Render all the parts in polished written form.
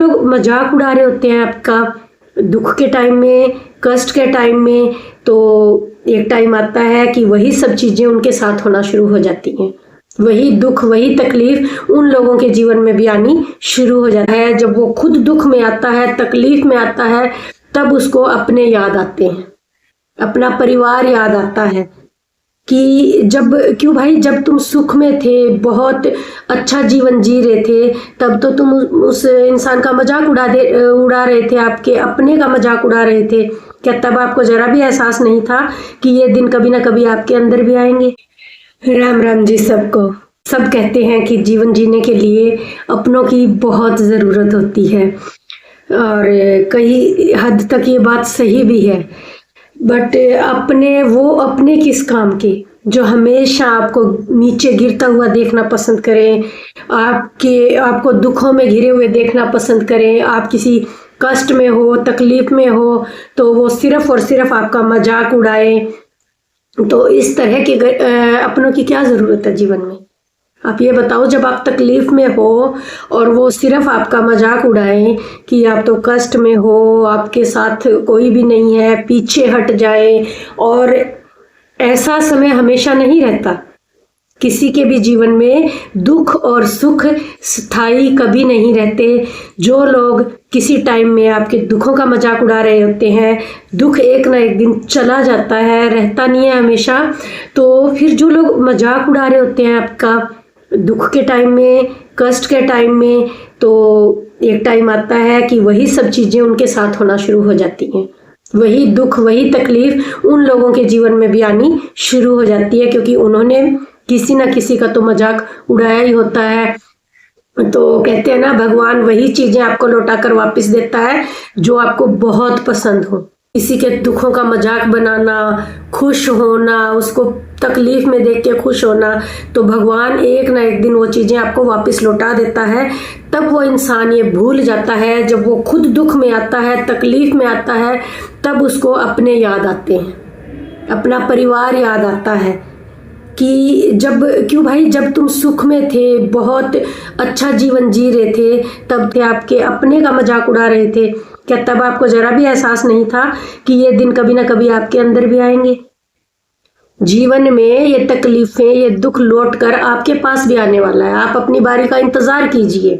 लोग मजाक उड़ा रहे होते हैं आपका दुख के टाइम में, कष्ट के टाइम में, तो एक टाइम आता है कि वही सब चीजें उनके साथ होना शुरू हो जाती हैं। वही दुख, वही तकलीफ उन लोगों के जीवन में भी आनी शुरू हो जाता है। जब वो खुद दुख में आता है, तकलीफ में आता है, तब उसको अपने याद आते हैं, अपना परिवार याद आता है कि क्यों भाई, जब तुम सुख में थे, बहुत अच्छा जीवन जी रहे थे, तब तो तुम उस इंसान का मजाक उड़ा रहे थे, आपके अपने का मजाक उड़ा रहे थे। क्या तब आपको जरा भी एहसास नहीं था कि ये दिन कभी ना कभी आपके अंदर भी आएंगे? राम राम जी सबको। सब कहते हैं कि जीवन जीने के लिए अपनों की बहुत ज़रूरत होती है, और कई हद तक ये बात सही भी है। बट अपने किस काम के, जो हमेशा आपको नीचे गिरता हुआ देखना पसंद करें, आपको दुखों में घिरे हुए देखना पसंद करें, आप किसी कष्ट में हो, तकलीफ में हो, तो वो सिर्फ और सिर्फ आपका मजाक उड़ाए। तो इस तरह के अपनों की क्या ज़रूरत है जीवन में? आप ये बताओ, जब आप तकलीफ में हो और वो सिर्फ आपका मजाक उड़ाएं कि आप तो कष्ट में हो, आपके साथ कोई भी नहीं है, पीछे हट जाए। और ऐसा समय हमेशा नहीं रहता, किसी के भी जीवन में दुख और सुख स्थायी कभी नहीं रहते। जो लोग किसी टाइम में आपके दुखों का मजाक उड़ा रहे होते हैं, दुख एक ना एक दिन चला जाता है, रहता नहीं है हमेशा। तो फिर जो लोग मजाक उड़ा रहे होते हैं आपका दुख के टाइम में, कष्ट के टाइम में, तो एक टाइम आता है कि वही सब चीजें उनके साथ होना शुरू हो जाती हैं। वही दुख, वही तकलीफ उन लोगों के जीवन में भी आनी शुरू हो जाती है, क्योंकि उन्होंने किसी ना किसी का तो मजाक उड़ाया ही होता है। तो कहते हैं ना, भगवान वही चीजें आपको लौटा कर वापस देता है जो आपको बहुत पसंद हो। किसी के दुखों का मजाक बनाना, खुश होना, उसको तकलीफ में देख के खुश होना, तो भगवान एक ना एक दिन वो चीजें आपको वापस लौटा देता है। तब वो इंसान ये भूल जाता है, जब वो खुद दुख में आता है, तकलीफ में आता है, तब उसको अपने याद आते हैं, अपना परिवार याद आता है कि क्यों भाई, जब तुम सुख में थे, बहुत अच्छा जीवन जी रहे थे, तब थे आपके अपने का मजाक उड़ा रहे थे। क्या तब आपको जरा भी एहसास नहीं था कि ये दिन कभी ना कभी आपके अंदर भी आएंगे? जीवन में ये तकलीफें, ये दुख लौट कर आपके पास भी आने वाला है। आप अपनी बारी का इंतजार कीजिए।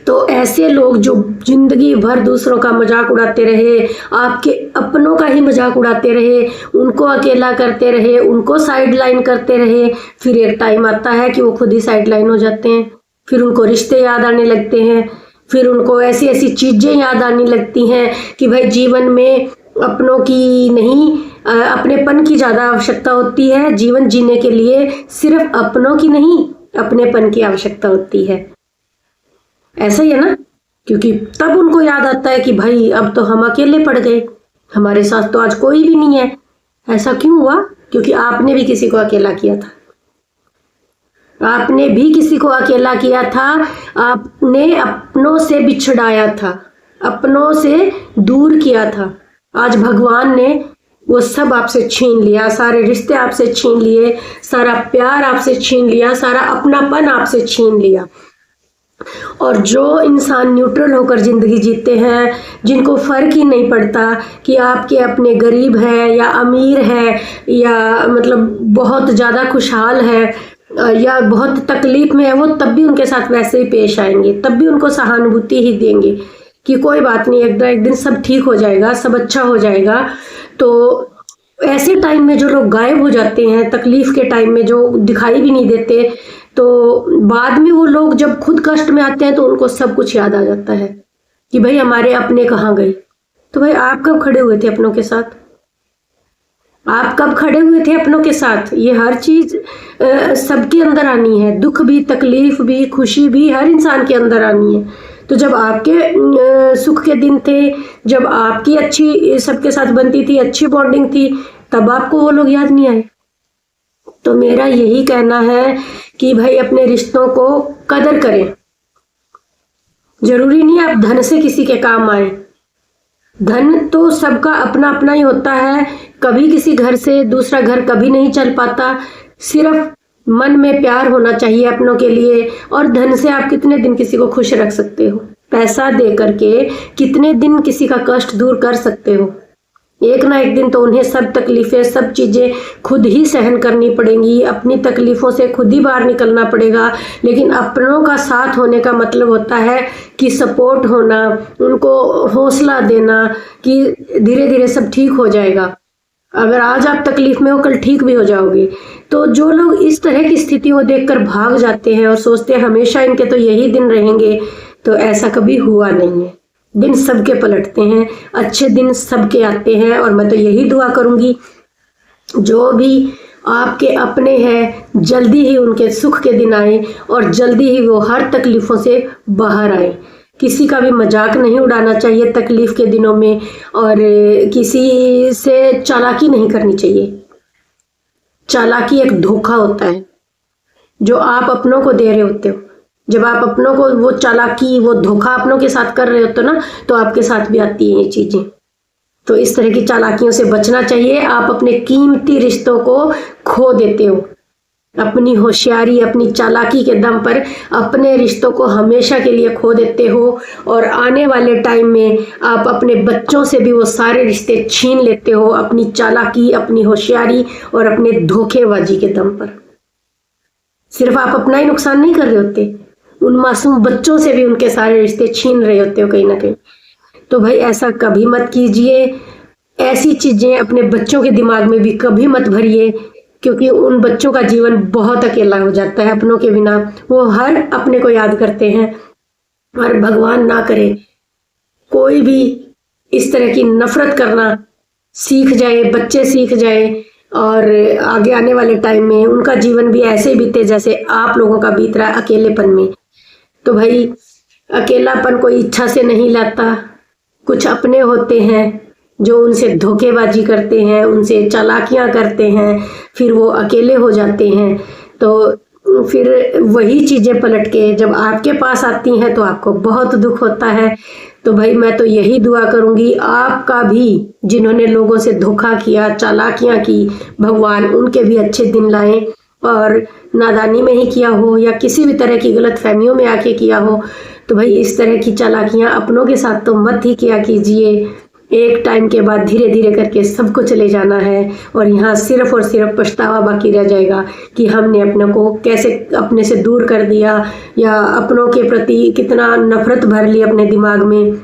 तो ऐसे लोग जो जिंदगी भर दूसरों का मजाक उड़ाते रहे, आपके अपनों का ही मजाक उड़ाते रहे, उनको अकेला करते रहे, उनको साइड लाइन करते रहे, फिर एक टाइम आता है कि वो खुद ही साइड लाइन हो जाते हैं। फिर उनको रिश्ते याद आने लगते हैं, फिर उनको ऐसी ऐसी चीजें याद आने लगती हैं कि भाई जीवन में अपनों की नहीं, अपनेपन की ज्यादा आवश्यकता होती है। जीवन जीने के लिए सिर्फ अपनों की नहीं, अपनेपन की आवश्यकता होती है। ऐसा ही है ना? क्योंकि तब उनको याद आता है कि भाई अब तो हम अकेले पड़ गए, हमारे साथ तो आज कोई भी नहीं है। ऐसा क्यों हुआ? क्योंकि आपने भी किसी को अकेला किया था, आपने भी किसी को अकेला किया था, आपने अपनों से बिछड़ाया था, अपनों से दूर किया था। आज भगवान ने वो सब आपसे छीन लिया, सारे रिश्ते आपसे छीन लिए, सारा प्यार आपसे छीन लिया, सारा अपनापन आपसे छीन लिया। और जो इंसान न्यूट्रल होकर जिंदगी जीते हैं, जिनको फर्क ही नहीं पड़ता कि आपके अपने गरीब है या अमीर है, या मतलब बहुत ज्यादा खुशहाल है या बहुत तकलीफ में है, वो तब भी उनके साथ वैसे ही पेश आएंगे, तब भी उनको सहानुभूति ही देंगे कि कोई बात नहीं, एक दिन सब ठीक हो जाएगा, सब अच्छा हो जाएगा। तो ऐसे टाइम में जो लोग गायब हो जाते हैं, तकलीफ के टाइम में जो दिखाई भी नहीं देते, तो बाद में वो लोग जब खुद कष्ट में आते हैं तो उनको सब कुछ याद आ जाता है कि भाई हमारे अपने कहाँ गए। तो भाई आप कब खड़े हुए थे अपनों के साथ? आप कब खड़े हुए थे अपनों के साथ? ये हर चीज सबके अंदर आनी है, दुख भी, तकलीफ भी, खुशी भी हर इंसान के अंदर आनी है। तो जब आपके सुख के दिन थे, जब आपकी अच्छी सबके साथ बनती थी, अच्छी बॉन्डिंग थी, तब आपको वो लोग याद नहीं आए। तो मेरा यही कहना है कि भाई अपने रिश्तों को कदर करें। जरूरी नहीं आप धन से किसी के काम आए, धन तो सबका अपना अपना ही होता है। कभी किसी घर से दूसरा घर कभी नहीं चल पाता। सिर्फ मन में प्यार होना चाहिए अपनों के लिए, और धन से आप कितने दिन किसी को खुश रख सकते हो? पैसा दे करके कितने दिन किसी का कष्ट दूर कर सकते हो? एक ना एक दिन तो उन्हें सब तकलीफें, सब चीज़ें खुद ही सहन करनी पड़ेंगी, अपनी तकलीफ़ों से खुद ही बाहर निकलना पड़ेगा। लेकिन अपनों का साथ होने का मतलब होता है कि सपोर्ट होना, उनको हौसला देना कि धीरे धीरे सब ठीक हो जाएगा। अगर आज आप तकलीफ में हो, कल ठीक भी हो जाओगे। तो जो लोग इस तरह की स्थिति को देखकर भाग जाते हैं और सोचते हैं हमेशा इनके तो यही दिन रहेंगे, तो ऐसा कभी हुआ नहीं है। दिन सबके पलटते हैं, अच्छे दिन सबके आते हैं। और मैं तो यही दुआ करूंगी जो भी आपके अपने हैं जल्दी ही उनके सुख के दिन आए और जल्दी ही वो हर तकलीफों से बाहर आए। किसी का भी मजाक नहीं उड़ाना चाहिए तकलीफ के दिनों में, और किसी से चालाकी नहीं करनी चाहिए। चालाकी एक धोखा होता है जो आप अपनों को दे रहे होते हो। जब आप अपनों को वो चालाकी, वो धोखा अपनों के साथ कर रहे होते हो ना, तो आपके साथ भी आती हैं ये चीजें। तो इस तरह की चालाकियों से बचना चाहिए। आप अपने कीमती रिश्तों को खो देते हो। अपनी होशियारी, अपनी चालाकी के दम पर अपने रिश्तों को हमेशा के लिए खो देते हो, और आने वाले टाइम में आप अपने बच्चों से भी वो सारे रिश्ते छीन लेते हो अपनी चालाकी, अपनी होशियारी और अपने धोखेबाजी के दम पर। सिर्फ आप अपना ही नुकसान नहीं कर रहे होते, उन मासूम बच्चों से भी उनके सारे रिश्ते छीन रहे होते हो कहीं ना कहीं। तो भाई ऐसा कभी मत कीजिए। ऐसी चीजें अपने बच्चों के दिमाग में भी कभी मत भरिए, क्योंकि उन बच्चों का जीवन बहुत अकेला हो जाता है अपनों के बिना। वो हर अपने को याद करते हैं। और भगवान ना करे कोई भी इस तरह की नफरत करना सीख जाए, बच्चे सीख जाए, और आगे आने वाले टाइम में उनका जीवन भी ऐसे बीते जैसे आप लोगों का बीत रहा है, अकेलेपन में। तो भाई अकेलापन कोई इच्छा से नहीं लाता। कुछ अपने होते हैं जो उनसे धोखेबाजी करते हैं, उनसे चालाकियां करते हैं, फिर वो अकेले हो जाते हैं। तो फिर वही चीजें पलट के जब आपके पास आती हैं तो आपको बहुत दुख होता है। तो भाई मैं तो यही दुआ करूंगी आपका भी, जिन्होंने लोगों से धोखा किया, चालाकियां की, भगवान उनके भी अच्छे दिन लाए। और नादानी में ही किया हो या किसी भी तरह की गलत फहमियों में आके किया हो, तो भाई इस तरह की चालाकियां अपनों के साथ तो मत ही किया कीजिए। एक टाइम के बाद धीरे धीरे करके सबको चले जाना है, और यहाँ सिर्फ और सिर्फ पछतावा बाकी रह जाएगा कि हमने अपने को कैसे अपने से दूर कर दिया, या अपनों के प्रति कितना नफरत भर ली अपने दिमाग में।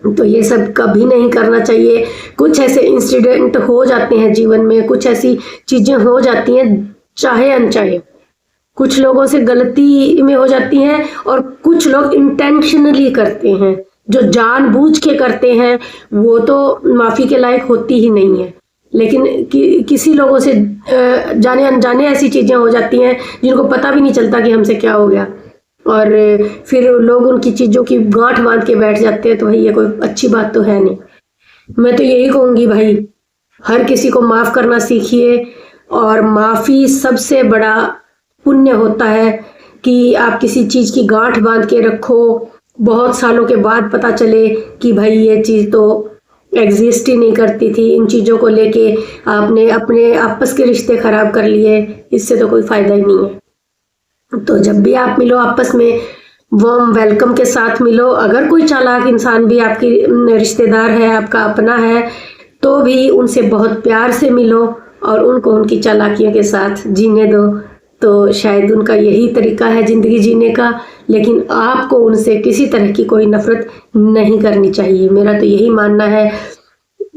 तो ये सब कभी नहीं करना चाहिए। कुछ ऐसे इंसिडेंट हो जाते हैं जीवन में, कुछ ऐसी चीजें हो जाती हैं चाहे अनचाहे। कुछ लोगों से गलती में हो जाती हैं, और कुछ लोग इंटेंशनली करते हैं। जो जानबूझ के करते हैं वो तो माफी के लायक होती ही नहीं है। लेकिन किसी लोगों से जाने अनजाने ऐसी चीजें हो जाती हैं जिनको पता भी नहीं चलता कि हमसे क्या हो गया, और फिर लोग उनकी चीजों की गांठ बांध के बैठ जाते हैं। तो भाई ये कोई अच्छी बात तो है नहीं। मैं तो यही कहूंगी भाई, हर किसी को माफ करना सीखिए। और माफी सबसे बड़ा पुण्य होता है कि आप किसी चीज की गांठ बांध के रखो, बहुत सालों के बाद पता चले कि भाई ये चीज तो एग्जिस्ट ही नहीं करती थी, इन चीजों को लेके आपने अपने आपस के रिश्ते खराब कर लिए, इससे तो कोई फायदा ही नहीं है। तो जब भी आप मिलो आपस में वार्म वेलकम के साथ मिलो। अगर कोई चालाक इंसान भी आपकी रिश्तेदार है, आपका अपना है, तो भी उनसे बहुत प्यार से मिलो और उनको उनकी चालाकियों के साथ जीने दो। तो शायद उनका यही तरीका है जिंदगी जीने का, लेकिन आपको उनसे किसी तरह की कोई नफरत नहीं करनी चाहिए। मेरा तो यही मानना है।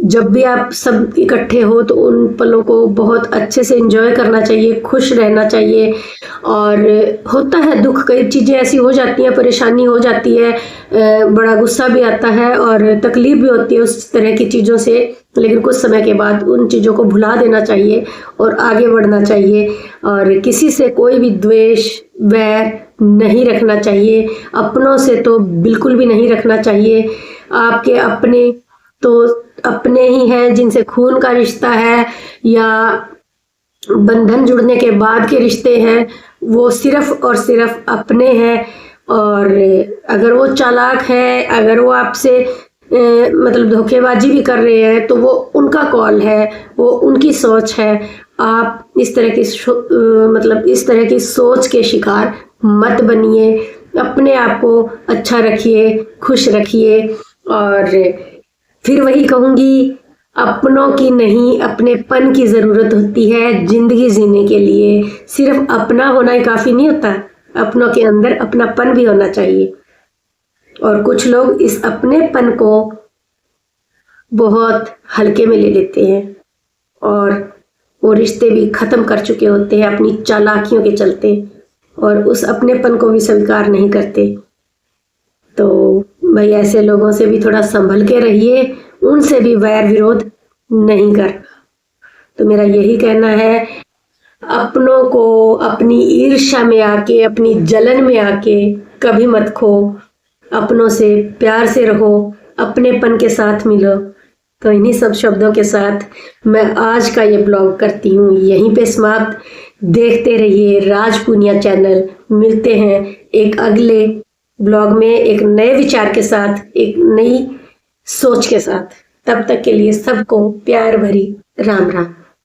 जब भी आप सब इकट्ठे हो तो उन पलों को बहुत अच्छे से एंजॉय करना चाहिए, खुश रहना चाहिए। और होता है दुख, कई चीज़ें ऐसी हो जाती हैं, परेशानी हो जाती है, बड़ा गुस्सा भी आता है और तकलीफ भी होती है उस तरह की चीज़ों से, लेकिन कुछ समय के बाद उन चीज़ों को भुला देना चाहिए और आगे बढ़ना चाहिए। और किसी से कोई भी द्वेष वैर नहीं रखना चाहिए, अपनों से तो बिल्कुल भी नहीं रखना चाहिए। आपके अपने तो अपने ही हैं, जिनसे खून का रिश्ता है या बंधन जुड़ने के बाद के रिश्ते हैं, वो सिर्फ और सिर्फ अपने हैं। और अगर वो चालाक है, अगर वो आपसे मतलब धोखेबाजी भी कर रहे हैं, तो वो उनका कॉल है, वो उनकी सोच है। आप इस तरह की मतलब इस तरह की सोच के शिकार मत बनिए। अपने आप को अच्छा रखिए, खुश रखिए। और फिर वही कहूँगी, अपनों की नहीं अपनेपन की ज़रूरत होती है ज़िंदगी जीने के लिए। सिर्फ अपना होना ही काफ़ी नहीं होता, अपनों के अंदर अपनापन भी होना चाहिए। और कुछ लोग इस अपनेपन को बहुत हल्के में ले लेते हैं और वो रिश्ते भी ख़त्म कर चुके होते हैं अपनी चालाकियों के चलते, और उस अपनेपन को भी स्वीकार नहीं करते। तो भाई ऐसे लोगों से भी थोड़ा संभल के रहिए, उनसे भी वैर विरोध नहीं करना। तो मेरा यही कहना है, अपनों को अपनी ईर्ष्या में आके, अपनी जलन में आके कभी मत खो। अपनों से प्यार से रहो, अपनेपन के साथ मिलो। तो इन्हीं सब शब्दों के साथ मैं आज का ये ब्लॉग करती हूँ यहीं पे समाप्त। देखते रहिए राज पूनिया चैनल। मिलते हैं एक अगले ब्लॉग में, एक नए विचार के साथ, एक नई सोच के साथ। तब तक के लिए सबको प्यार भरी राम राम।